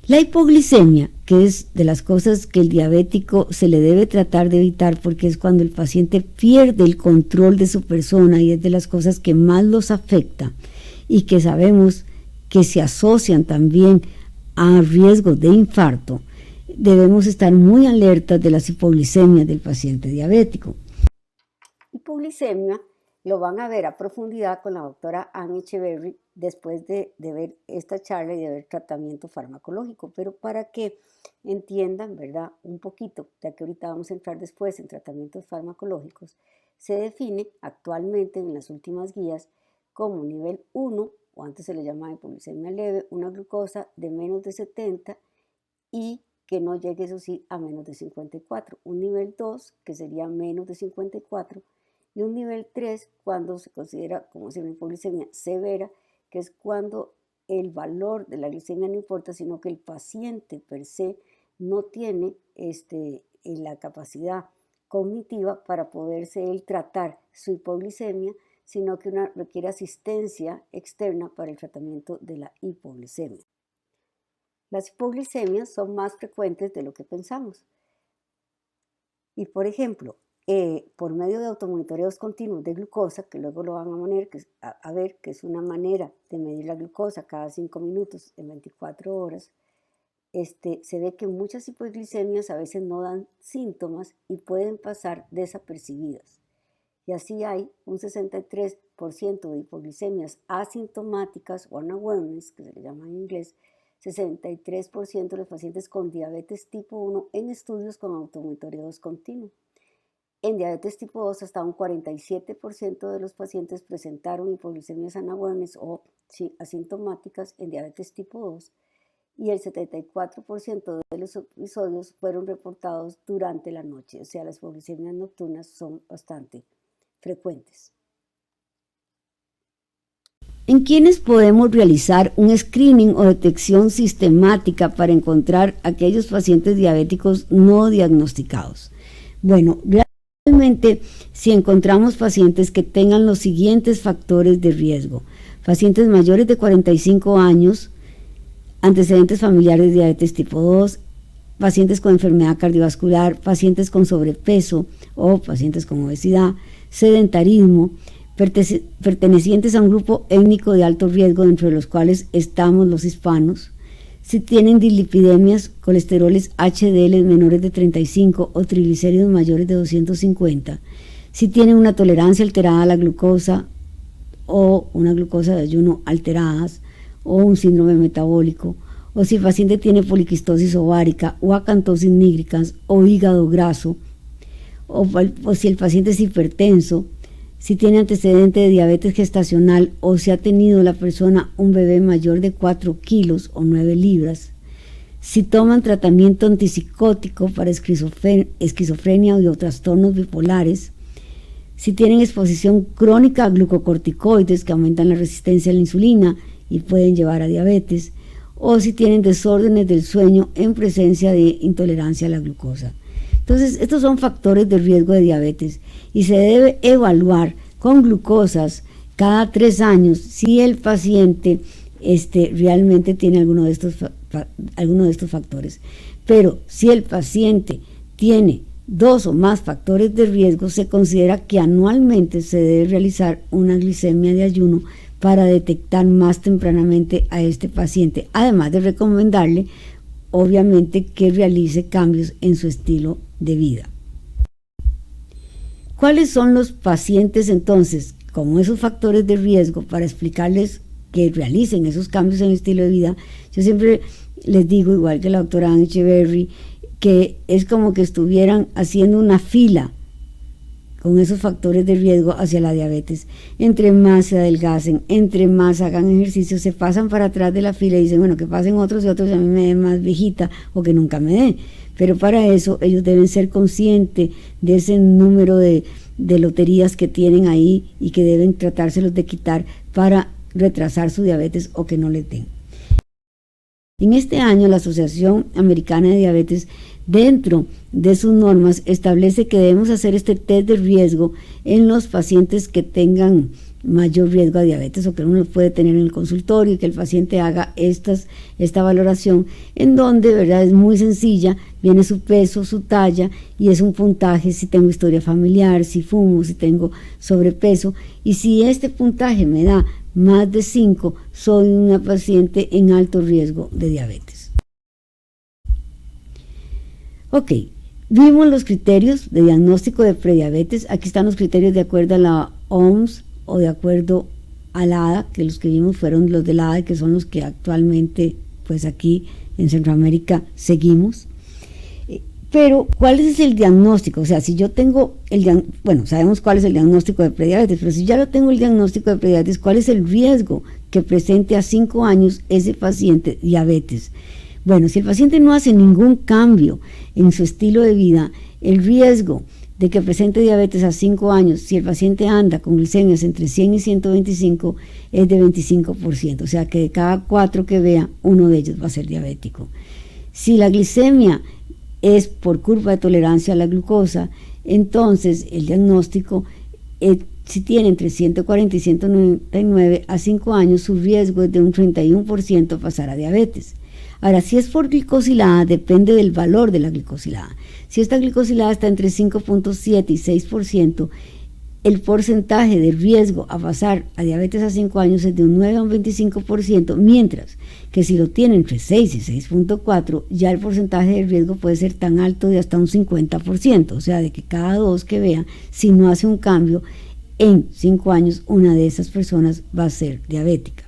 La hipoglicemia, que es de las cosas que el diabético se le debe tratar de evitar porque es cuando el paciente pierde el control de su persona y es de las cosas que más los afecta y que sabemos que se asocian también a riesgo de infarto, debemos estar muy alertas de las hipoglicemias del paciente diabético. Hipoglicemia lo van a ver a profundidad con la doctora Anne Echeverry después de ver esta charla y de ver tratamiento farmacológico, pero para que entiendan, ¿verdad?, un poquito, ya que ahorita vamos a entrar después en tratamientos farmacológicos, se define actualmente en las últimas guías como nivel 1, o antes se le llamaba hipoglicemia leve, una glucosa de menos de 70 y que no llegue, eso sí, a menos de 54. Un nivel 2, que sería menos de 54, y un nivel 3, cuando se considera como una hipoglicemia severa, que es cuando el valor de la glicemia no importa, sino que el paciente per se no tiene la capacidad cognitiva para poderse él tratar su hipoglicemia, sino que requiere asistencia externa para el tratamiento de la hipoglicemia. Las hipoglicemias son más frecuentes de lo que pensamos. Y por ejemplo, por medio de automonitoreos continuos de glucosa, que luego lo van a ver, que es una manera de medir la glucosa cada 5 minutos en 24 horas, se ve que muchas hipoglicemias a veces no dan síntomas y pueden pasar desapercibidas. Y así hay un 63% de hipoglicemias asintomáticas o unawareness, que se le llama en inglés, 63% de los pacientes con diabetes tipo 1 en estudios con automonitoreos continuos. En diabetes tipo 2, hasta un 47% de los pacientes presentaron hipoglicemias unawareness o asintomáticas en diabetes tipo 2. y el 74% de los episodios fueron reportados durante la noche, o sea, las hipoglucemias nocturnas son bastante frecuentes. ¿En quiénes podemos realizar un screening o detección sistemática para encontrar aquellos pacientes diabéticos no diagnosticados? Bueno, realmente si encontramos pacientes que tengan los siguientes factores de riesgo: pacientes mayores de 45 años, antecedentes familiares de diabetes tipo 2, pacientes con enfermedad cardiovascular, pacientes con sobrepeso o pacientes con obesidad, sedentarismo, pertenecientes a un grupo étnico de alto riesgo, dentro de los cuales estamos los hispanos, si tienen dislipidemias, colesteroles HDL menores de 35 o triglicéridos mayores de 250, si tienen una tolerancia alterada a la glucosa o una glucosa de ayuno alteradas, o un síndrome metabólico, o si el paciente tiene poliquistosis ovárica o acantosis nígricas o hígado graso, o si el paciente es hipertenso, si tiene antecedente de diabetes gestacional o si ha tenido la persona un bebé mayor de 4 kilos o 9 libras, si toman tratamiento antipsicótico para esquizofrenia o trastornos bipolares, si tienen exposición crónica a glucocorticoides que aumentan la resistencia a la insulina y pueden llevar a diabetes, o si tienen desórdenes del sueño en presencia de intolerancia a la glucosa. Entonces, estos son factores de riesgo de diabetes y se debe evaluar con glucosas cada 3 años si el paciente realmente tiene alguno de estos factores. Pero si el paciente tiene 2 o más factores de riesgo, se considera que anualmente se debe realizar una glicemia de ayuno para detectar más tempranamente a este paciente, además de recomendarle, obviamente, que realice cambios en su estilo de vida. ¿Cuáles son los pacientes entonces con esos factores de riesgo? Para explicarles que realicen esos cambios en el estilo de vida, yo siempre les digo, igual que la doctora Ann Echeverry, que es como que estuvieran haciendo una fila con esos factores de riesgo hacia la diabetes. Entre más se adelgacen, entre más hagan ejercicio, se pasan para atrás de la fila y dicen, bueno, que pasen otros y otros, a mí me den más viejita o que nunca me den. Pero para eso ellos deben ser conscientes de ese número de loterías que tienen ahí y que deben tratárselos de quitar para retrasar su diabetes o que no les den. En este año, la Asociación Americana de Diabetes, dentro de sus normas, establece que debemos hacer este test de riesgo en los pacientes que tengan mayor riesgo a diabetes o que uno puede tener en el consultorio y que el paciente haga esta valoración, en donde, ¿verdad?, es muy sencilla, viene su peso, su talla y es un puntaje si tengo historia familiar, si fumo, si tengo sobrepeso, y si este puntaje me da más de 5, soy una paciente en alto riesgo de diabetes. Ok, vimos los criterios de diagnóstico de prediabetes. Aquí están los criterios de acuerdo a la OMS o de acuerdo a la ADA, que los que vimos fueron los de la ADA, que son los que actualmente pues aquí en Centroamérica seguimos. Pero, ¿cuál es el diagnóstico? O sea, si yo tengo sabemos cuál es el diagnóstico de prediabetes, pero si ya lo tengo el diagnóstico de prediabetes, ¿cuál es el riesgo que presente a 5 años ese paciente diabetes? Bueno, si el paciente no hace ningún cambio en su estilo de vida, el riesgo de que presente diabetes a 5 años, si el paciente anda con glicemias entre 100 y 125, es de 25%, o sea que de cada 4 que vea, uno de ellos va a ser diabético. Si la glicemia es por curva de tolerancia a la glucosa, entonces el diagnóstico, si tiene entre 140 y 199 a 5 años, su riesgo es de un 31% pasar a diabetes. Ahora, si es por glicosilada, depende del valor de la glicosilada. Si esta glicosilada está entre 5.7 y 6%, el porcentaje de riesgo a pasar a diabetes a 5 años es de un 9 a un 25%, mientras que si lo tiene entre 6 y 6.4, ya el porcentaje de riesgo puede ser tan alto de hasta un 50%, o sea, de que cada 2 que vea, si no hace un cambio, en 5 años una de esas personas va a ser diabética.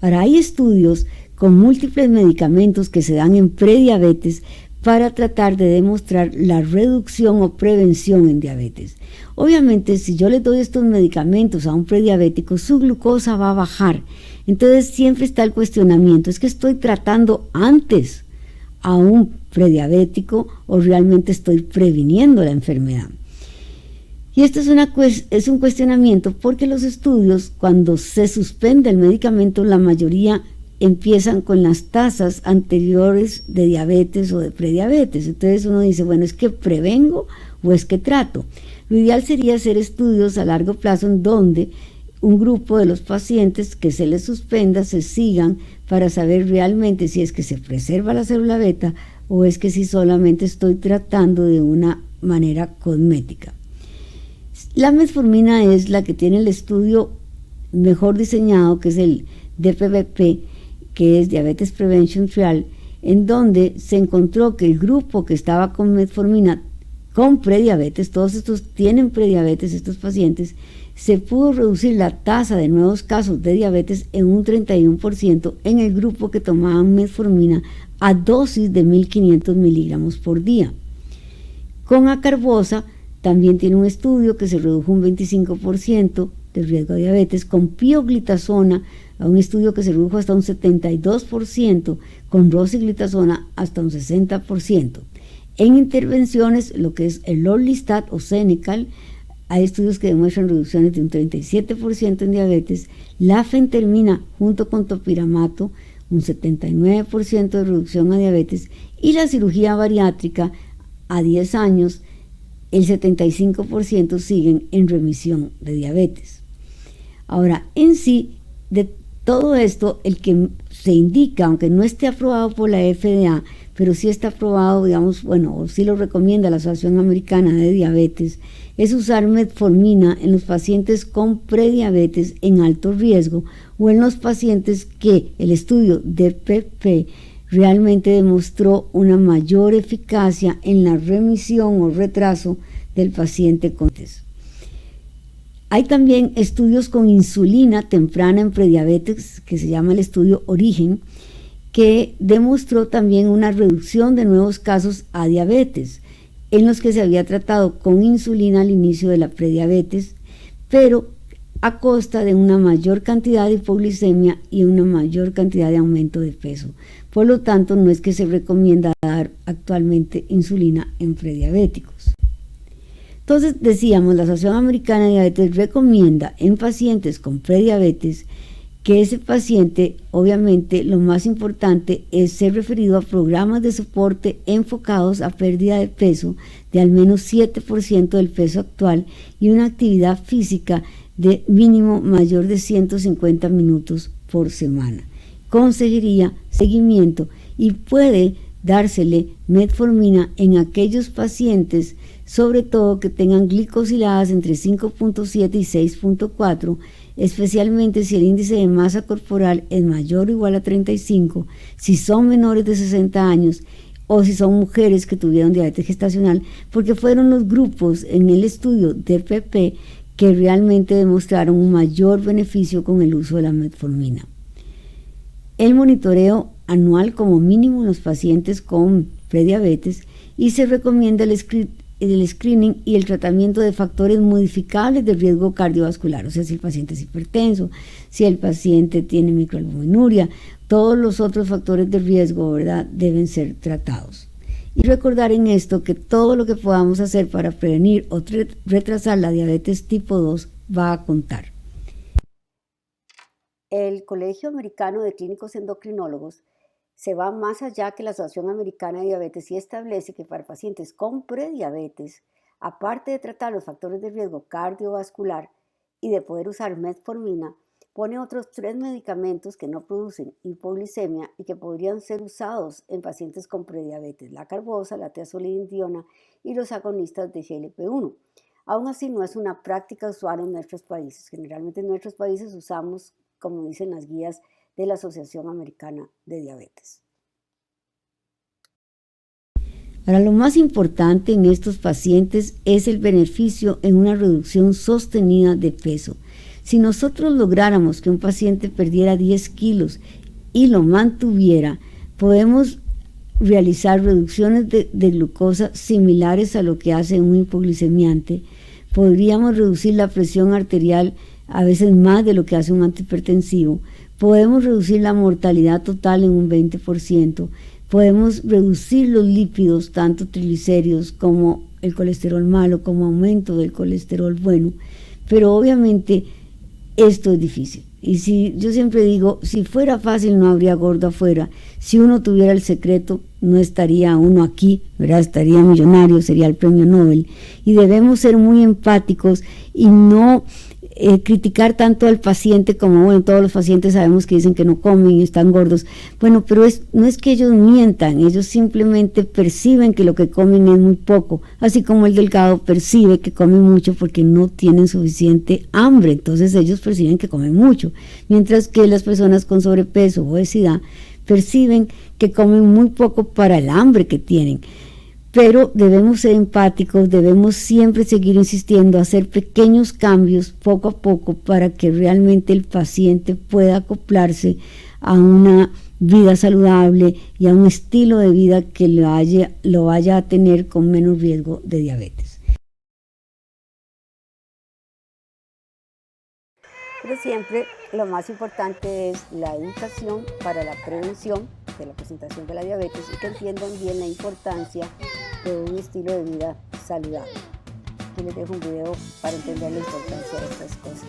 Ahora, hay estudios con múltiples medicamentos que se dan en prediabetes para tratar de demostrar la reducción o prevención en diabetes. Obviamente, si yo le doy estos medicamentos a un prediabético, su glucosa va a bajar. Entonces siempre está el cuestionamiento, ¿es que estoy tratando antes a un prediabético o realmente estoy previniendo la enfermedad? Y esto es un cuestionamiento porque los estudios, cuando se suspende el medicamento, la mayoría empiezan con las tasas anteriores de diabetes o de prediabetes. Entonces uno dice, bueno, ¿es que prevengo o es que trato? Lo ideal sería hacer estudios a largo plazo en donde un grupo de los pacientes que se les suspenda se sigan para saber realmente si es que se preserva la célula beta o es que si solamente estoy tratando de una manera cosmética. La metformina es la que tiene el estudio mejor diseñado, que es el DPPP, que es Diabetes Prevention Trial, en donde se encontró que el grupo que estaba con metformina con prediabetes, todos estos tienen prediabetes, estos pacientes, se pudo reducir la tasa de nuevos casos de diabetes en un 31% en el grupo que tomaban metformina a dosis de 1500 miligramos por día. Con acarbosa también tiene un estudio que se redujo un 25% del riesgo de diabetes, con pioglitazona, a un estudio que se redujo hasta un 72%, con rosiglitazona hasta un 60%. En intervenciones, lo que es el orlistat o Senecal, hay estudios que demuestran reducciones de un 37% en diabetes, la fentermina junto con topiramato, un 79% de reducción a diabetes, y la cirugía bariátrica a 10 años, el 75% siguen en remisión de diabetes. Ahora, en sí, de todo esto, el que se indica, aunque no esté aprobado por la FDA, pero sí está aprobado, digamos, bueno, o sí lo recomienda la Asociación Americana de Diabetes, es usar metformina en los pacientes con prediabetes en alto riesgo o en los pacientes que el estudio DPP realmente demostró una mayor eficacia en la remisión o retraso del paciente con diabetes. Hay también estudios con insulina temprana en prediabetes, que se llama el estudio Origen, que demostró también una reducción de nuevos casos a diabetes, en los que se había tratado con insulina al inicio de la prediabetes, pero a costa de una mayor cantidad de hipoglicemia y una mayor cantidad de aumento de peso. Por lo tanto, no es que se recomienda dar actualmente insulina en prediabéticos. Entonces, decíamos, la Asociación Americana de Diabetes recomienda en pacientes con prediabetes que ese paciente, obviamente, lo más importante es ser referido a programas de soporte enfocados a pérdida de peso de al menos 7% del peso actual y una actividad física de mínimo mayor de 150 minutos por semana. Consejería, seguimiento, y puede dársele metformina en aquellos pacientes, sobre todo que tengan glicosiladas entre 5.7 y 6.4, especialmente si el índice de masa corporal es mayor o igual a 35, si son menores de 60 años o si son mujeres que tuvieron diabetes gestacional, porque fueron los grupos en el estudio DPP que realmente demostraron un mayor beneficio con el uso de la metformina. El monitoreo anual como mínimo en los pacientes con prediabetes, y se recomienda el screening y el tratamiento de factores modificables de riesgo cardiovascular, o sea, si el paciente es hipertenso, si el paciente tiene microalbuminuria, todos los otros factores de riesgo, ¿verdad?, deben ser tratados. Y recordar en esto que todo lo que podamos hacer para prevenir o retrasar la diabetes tipo 2 va a contar. El Colegio Americano de Clínicos Endocrinólogos se va más allá que la Asociación Americana de Diabetes y establece que para pacientes con prediabetes, aparte de tratar los factores de riesgo cardiovascular y de poder usar metformina, pone otros 3 medicamentos que no producen hipoglicemia y que podrían ser usados en pacientes con prediabetes: la carbosa, la tiazolidindiona y los agonistas de GLP-1. Aún así, no es una práctica usual en nuestros países. Generalmente en nuestros países usamos, como dicen las guías de la Asociación Americana de Diabetes. Ahora, lo más importante en estos pacientes es el beneficio en una reducción sostenida de peso. Si nosotros lográramos que un paciente perdiera 10 kilos y lo mantuviera, podemos realizar reducciones de glucosa similares a lo que hace un hipoglicemiante. Podríamos reducir la presión arterial a veces más de lo que hace un antihipertensivo. podemos reducir la mortalidad total en un 20%, podemos reducir los lípidos, tanto triglicéridos como el colesterol malo, como aumento del colesterol bueno, pero obviamente esto es difícil. Y si yo siempre digo, si fuera fácil no habría gordo afuera. Si uno tuviera el secreto, no estaría uno aquí, ¿verdad? Estaría millonario, sería el premio Nobel. Y debemos ser muy empáticos y no criticar tanto al paciente como, bueno, todos los pacientes sabemos que dicen que no comen y están gordos. Bueno, pero no es que ellos mientan, ellos simplemente perciben que lo que comen es muy poco, así como el delgado percibe que come mucho porque no tienen suficiente hambre, entonces ellos perciben que comen mucho, mientras que las personas con sobrepeso o obesidad perciben que comen muy poco para el hambre que tienen. Pero debemos ser empáticos, debemos siempre seguir insistiendo, hacer pequeños cambios poco a poco para que realmente el paciente pueda acoplarse a una vida saludable y a un estilo de vida que lo vaya a tener con menos riesgo de diabetes. Pero siempre lo más importante es la educación para la prevención de la presentación de la diabetes y que entiendan bien la importancia de un estilo de vida saludable. Aquí les dejo un video para entender la importancia de estas cosas.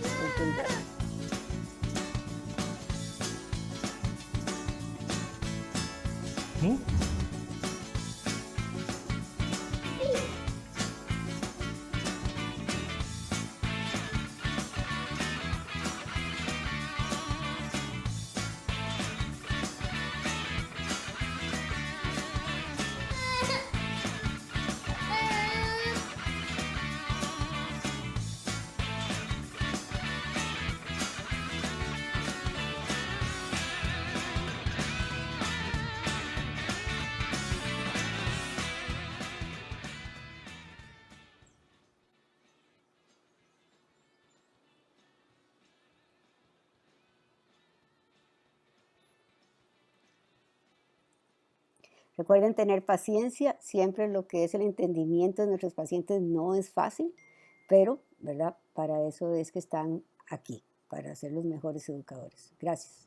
Recuerden tener paciencia, siempre lo que es el entendimiento de nuestros pacientes no es fácil, pero, ¿verdad? Para eso es que están aquí, para ser los mejores educadores. Gracias.